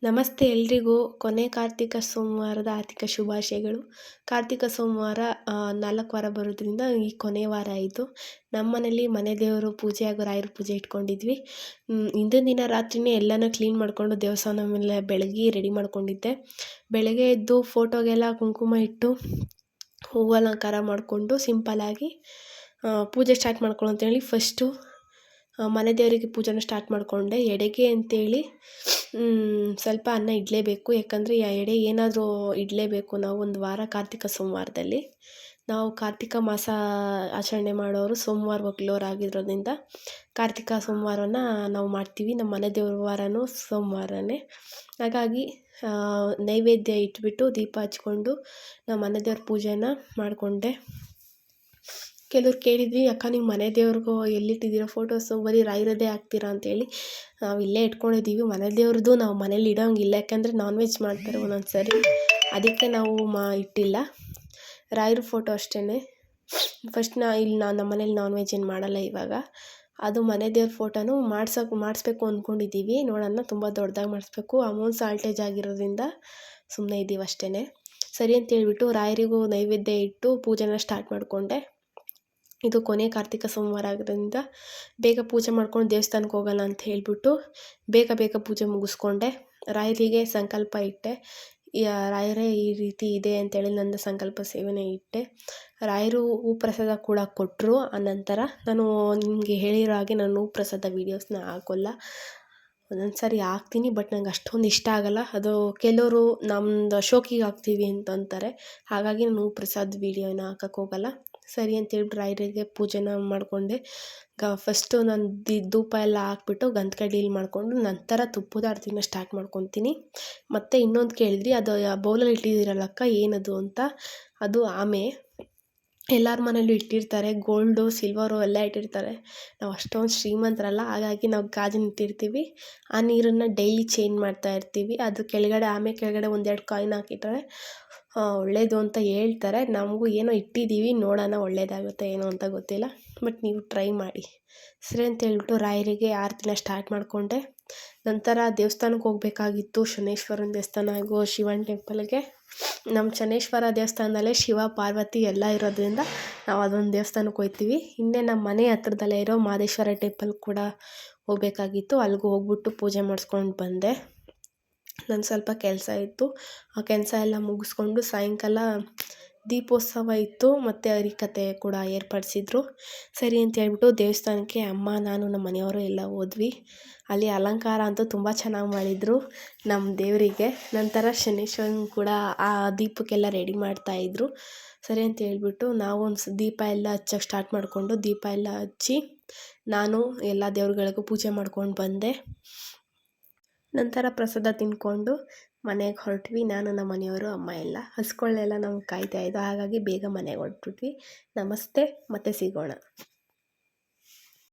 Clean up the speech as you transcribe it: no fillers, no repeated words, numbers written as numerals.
ನಮಸ್ತೆ ಎಲ್ರಿಗೂ. ಕೊನೆ ಕಾರ್ತಿಕ ಸೋಮವಾರದ ಆರ್ಥಿಕ ಶುಭಾಶಯಗಳು. ಕಾರ್ತಿಕ ಸೋಮವಾರ 4 ವಾರ ಬರೋದ್ರಿಂದ ಈ ಕೊನೆ ವಾರ ಆಯಿತು. ನಮ್ಮ ಮನೇಲಿ ಮನೆ ದೇವರು ಪೂಜೆ ಹಾಗೂ ರಾಯರ ಪೂಜೆ ಇಟ್ಕೊಂಡಿದ್ವಿ. ಹಿಂದಿನ ದಿನ ರಾತ್ರಿಯೇ ಎಲ್ಲನೂ ಕ್ಲೀನ್ ಮಾಡಿಕೊಂಡು ದೇವಸ್ಥಾನ ಮೇಲೆ ಬೆಳಗ್ಗೆ ರೆಡಿ ಮಾಡ್ಕೊಂಡಿದ್ದೆ. ಬೆಳಗ್ಗೆ ಎದ್ದು ಫೋಟೋಗೆಲ್ಲ ಕುಂಕುಮ ಇಟ್ಟು ಹೂವು ಅಲಂಕಾರ ಮಾಡಿಕೊಂಡು ಸಿಂಪಲ್ಲಾಗಿ ಪೂಜೆ ಸ್ಟಾರ್ಟ್ ಮಾಡ್ಕೊಳ್ಳೋ ಅಂತೇಳಿ ಫಸ್ಟು ಮನೆ ದೇವರಿಗೆ ಪೂಜೆನ ಸ್ಟಾರ್ಟ್ ಮಾಡಿಕೊಂಡೆ. ಎಡೆಗೆ ಅಂತೇಳಿ ಸ್ವಲ್ಪ ಅನ್ನ ಇಡಲೇಬೇಕು. ಯಾಕಂದರೆ ಎಡೆ ಏನಾದರೂ ಇಡಲೇಬೇಕು ನಾವು ಒಂದು ವಾರ ಕಾರ್ತಿಕ ಸೋಮವಾರದಲ್ಲಿ. ನಾವು ಕಾರ್ತಿಕ ಮಾಸ ಆಚರಣೆ ಮಾಡೋರು ಸೋಮವಾರ ಒಗ್ಲೋರಾಗಿರೋದ್ರಿಂದ ಕಾರ್ತಿಕ ಸೋಮವಾರನ ನಾವು ಮಾಡ್ತೀವಿ. ನಮ್ಮ ಮನೆ ದೇವ್ರ ವಾರನೂ ಸೋಮವಾರನೇ. ಹಾಗಾಗಿ ನೈವೇದ್ಯ ಇಟ್ಬಿಟ್ಟು ದೀಪ ಹಚ್ಕೊಂಡು ನಮ್ಮ ಮನೆ ದೇವ್ರ ಪೂಜೆನ ಮಾಡಿಕೊಂಡೆ. ಕೆಲವ್ರು ಕೇಳಿದ್ವಿ, ಅಕ್ಕ ನೀವು ಮನೆ ದೇವ್ರಿಗೂ ಎಲ್ಲಿಟ್ಟಿದ್ದೀರೋ ಫೋಟೋಸು ಬರೀ ರಾಯರದ್ದೇ ಹಾಕ್ತೀರಾ ಅಂತೇಳಿ. ನಾವು ಇಲ್ಲೇ ಇಟ್ಕೊಂಡಿದ್ದೀವಿ. ಮನೆ ದೇವ್ರದ್ದು ನಾವು ಮನೇಲಿ ಇಡೋಂಗಿಲ್ಲ, ಯಾಕಂದರೆ ನಾನ್ ವೆಜ್ ಮಾಡ್ತಾರೆ ಒಂದೊಂದು ಸರಿ, ಅದಕ್ಕೆ ನಾವು ಇಟ್ಟಿಲ್ಲ. ರಾಯರ ಫೋಟೋ ಅಷ್ಟೇ. ಫಸ್ಟ್ ನಮ್ಮ ಮನೇಲಿ ನಾನ್ ವೆಜ್ ಏನು ಮಾಡಲ್ಲ ಇವಾಗ. ಅದು ಮನೆ ದೇವ್ರ ಫೋಟೋನು ಮಾಡಿಸ್ಬೇಕು ಅಂದ್ಕೊಂಡಿದ್ದೀವಿ. ನೋಡೋಣ, ತುಂಬ ದೊಡ್ಡದಾಗಿ ಮಾಡಿಸ್ಬೇಕು. ಅಮೌಂಟ್ ಶಾರ್ಟೇಜ್ ಆಗಿರೋದ್ರಿಂದ ಸುಮ್ಮನೆ ಇದ್ದೀವಿ ಅಷ್ಟೇ. ಸರಿ ಅಂತೇಳ್ಬಿಟ್ಟು ರಾಯರಿಗೂ ನೈವೇದ್ಯ ಇಟ್ಟು ಪೂಜೆನ ಸ್ಟಾರ್ಟ್ ಮಾಡಿಕೊಂಡೆ. ಇದು ಕೊನೆ ಕಾರ್ತಿಕ ಸೋಮವಾರ ಆಗೋದ್ರಿಂದ ಬೇಗ ಪೂಜೆ ಮಾಡ್ಕೊಂಡು ದೇವಸ್ಥಾನಕ್ಕೆ ಹೋಗೋಣ ಅಂತ ಹೇಳ್ಬಿಟ್ಟು ಬೇಗ ಪೂಜೆ ಮುಗಿಸ್ಕೊಂಡೆ. ರಾಯರಿಗೆ ಸಂಕಲ್ಪ ಇಟ್ಟೆ. ರಾಯರೇ ಈ ರೀತಿ ಇದೆ ಅಂತೇಳಿ ನನ್ನ ಸಂಕಲ್ಪ ಸೇವನೆ ಇಟ್ಟೆ. ರಾಯರು ಹೂ ಪ್ರಸಾದ ಕೂಡ ಕೊಟ್ಟರು. ಆನಂತರ ನಾನು ನಿಮಗೆ ಹೇಳಿರೋ ಹಾಗೆ ನಾನು ಹೂ ಪ್ರಸಾದ ವೀಡಿಯೋಸ್ನ ಹಾಕೋಲ್ಲ. ಒಂದೊಂದು ಸಾರಿ ಹಾಕ್ತೀನಿ, ಬಟ್ ನಂಗೆ ಅಷ್ಟೊಂದು ಇಷ್ಟ ಆಗೋಲ್ಲ. ಅದು ಕೆಲವರು ನಮ್ಮದು ಶೋಕಿಗೆ ಹಾಕ್ತೀವಿ ಅಂತಂತಾರೆ. ಹಾಗಾಗಿ ನಾನು ಹೂ ಪ್ರಸಾದ ವೀಡಿಯೋನ ಹಾಕೋಕ್ಕೆ ಹೋಗಲ್ಲ. ಸರಿ ಅಂತೇಳ್ಬಿಟ್ಟು ರಾಯರಿಗೆ ಪೂಜೆನ ಮಾಡಿಕೊಂಡೆ. ಫಸ್ಟು ನಾನು ಧೂಪ ಎಲ್ಲ ಹಾಕ್ಬಿಟ್ಟು ಗಂಧಕಡ್ಡಿಲಿ ಮಾಡಿಕೊಂಡು ನಂತರ ತುಪ್ಪದ ಆರತಿನ ಸ್ಟಾರ್ಟ್ ಮಾಡ್ಕೊತೀನಿ. ಮತ್ತು ಇನ್ನೊಂದು ಕೇಳಿದ್ರಿ, ಅದು ಬೌಲಲ್ಲಿ ಇಟ್ಟಿದ್ದೀರಲ್ಲಕ್ಕ ಏನದು ಅಂತ. ಅದು ಆಮೆ. ಎಲ್ಲರ ಮನೇಲೂ ಇಟ್ಟಿರ್ತಾರೆ, ಗೋಲ್ಡು ಸಿಲ್ವರು ಎಲ್ಲ ಇಟ್ಟಿರ್ತಾರೆ. ನಾವು ಅಷ್ಟೊಂದು ಶ್ರೀಮಂತರಲ್ಲ, ಹಾಗಾಗಿ ನಾವು ಗಾಜಿನ ಇಟ್ಟಿರ್ತೀವಿ. ಆ ನೀರನ್ನು ಡೈಲಿ ಚೇಂಜ್ ಮಾಡ್ತಾ ಇರ್ತೀವಿ. ಅದು ಕೆಳಗಡೆ ಆಮೆ ಕೆಳಗಡೆ 1-2 ಕಾಯಿನ್ ಹಾಕಿಟ್ರೆ ಒಳ್ಳೆಯದು ಅಂತ ಹೇಳ್ತಾರೆ. ನಮಗೂ ಏನೋ ಇಟ್ಟಿದ್ದೀವಿ, ನೋಡೋಣ ಒಳ್ಳೇದಾಗುತ್ತೆ ಏನೋ ಅಂತ ಗೊತ್ತಿಲ್ಲ, ಬಟ್ ನೀವು ಟ್ರೈ ಮಾಡಿ. ಸರಿ ಅಂತ ಹೇಳ್ಬಿಟ್ಟು ರಾಯರಿಗೆ ಆರತಿನ ಸ್ಟಾರ್ಟ್ ಮಾಡಿಕೊಂಡೆ. ನಂತರ ದೇವಸ್ಥಾನಕ್ಕೆ ಹೋಗಬೇಕಾಗಿತ್ತು, ಶನೈಶ್ವರನ ದೇವಸ್ಥಾನ ಹಾಗೂ ಶಿವನ ಟೆಂಪಲ್ಗೆ. ನಮ್ಮ ಶನೈಶ್ವರ ದೇವಸ್ಥಾನದಲ್ಲೇ ಶಿವ ಪಾರ್ವತಿ ಎಲ್ಲ ಇರೋದ್ರಿಂದ ನಾವು ಅದೊಂದು ದೇವಸ್ಥಾನಕ್ಕೆ ಹೋಗ್ತೀವಿ. ಇನ್ನೇ ನಮ್ಮ ಮನೆ ಹತ್ರದಲ್ಲೇ ಇರೋ ಮಹದೇಶ್ವರ ಟೆಂಪಲ್ ಕೂಡ ಹೋಗಬೇಕಾಗಿತ್ತು. ಅಲ್ಲಿಗೂ ಹೋಗ್ಬಿಟ್ಟು ಪೂಜೆ ಮಾಡಿಸ್ಕೊಂಡು ಬಂದೆ. ನನ್ನ ಸ್ವಲ್ಪ ಕೆಲಸ ಇತ್ತು, ಆ ಕೆಲಸ ಎಲ್ಲ ಮುಗಿಸ್ಕೊಂಡು ಸಾಯಂಕಾಲ ದೀಪೋತ್ಸವ ಇತ್ತು ಮತ್ತು ಹರಿಕಥೆ ಕೂಡ ಏರ್ಪಡಿಸಿದ್ರು. ಸರಿ ಅಂತ ಹೇಳ್ಬಿಟ್ಟು ದೇವಸ್ಥಾನಕ್ಕೆ ಅಮ್ಮ, ನಾನು, ನಮ್ಮ ಮನೆಯವರು ಎಲ್ಲ ಹೋದ್ವಿ. ಅಲ್ಲಿ ಅಲಂಕಾರ ಅಂತೂ ತುಂಬ ಚೆನ್ನಾಗಿ ಮಾಡಿದರು ನಮ್ಮ ದೇವರಿಗೆ. ನಂತರ ಶನೈಶ್ವರನ ಕೂಡ ಆ ದೀಪಕ್ಕೆಲ್ಲ ರೆಡಿ ಮಾಡ್ತಾಯಿದ್ರು. ಸರಿ ಅಂತ ಹೇಳ್ಬಿಟ್ಟು ನಾವು ಒಂದು ದೀಪ ಎಲ್ಲ ಹಚ್ಚೋಕ್ಕೆ ಸ್ಟಾರ್ಟ್ ಮಾಡಿಕೊಂಡು ದೀಪ ಎಲ್ಲ ಹಚ್ಚಿ ನಾನು ಎಲ್ಲ ದೇವ್ರುಗಳಿಗೂ ಪೂಜೆ ಮಾಡ್ಕೊಂಡು ಬಂದೆ. ನಂತರ ಪ್ರಸಾದ ತಿಂದ್ಕೊಂಡು ಮನೆಗೆ ಹೊರಟ್ವಿ. ನಾನು, ನಮ್ಮ ಮನೆಯವರು, ಅಮ್ಮ ಎಲ್ಲ. ಹಸ್ಗಳೆಲ್ಲ ನಮ್ಗೆ ಕಾಯ್ತಾಯಿದ್ದು, ಹಾಗಾಗಿ ಬೇಗ ಮನೆಗೆ ಹೊರಟ್ಬಿಟ್ವಿ. ನಮಸ್ತೆ, ಮತ್ತೆ ಸಿಗೋಣ.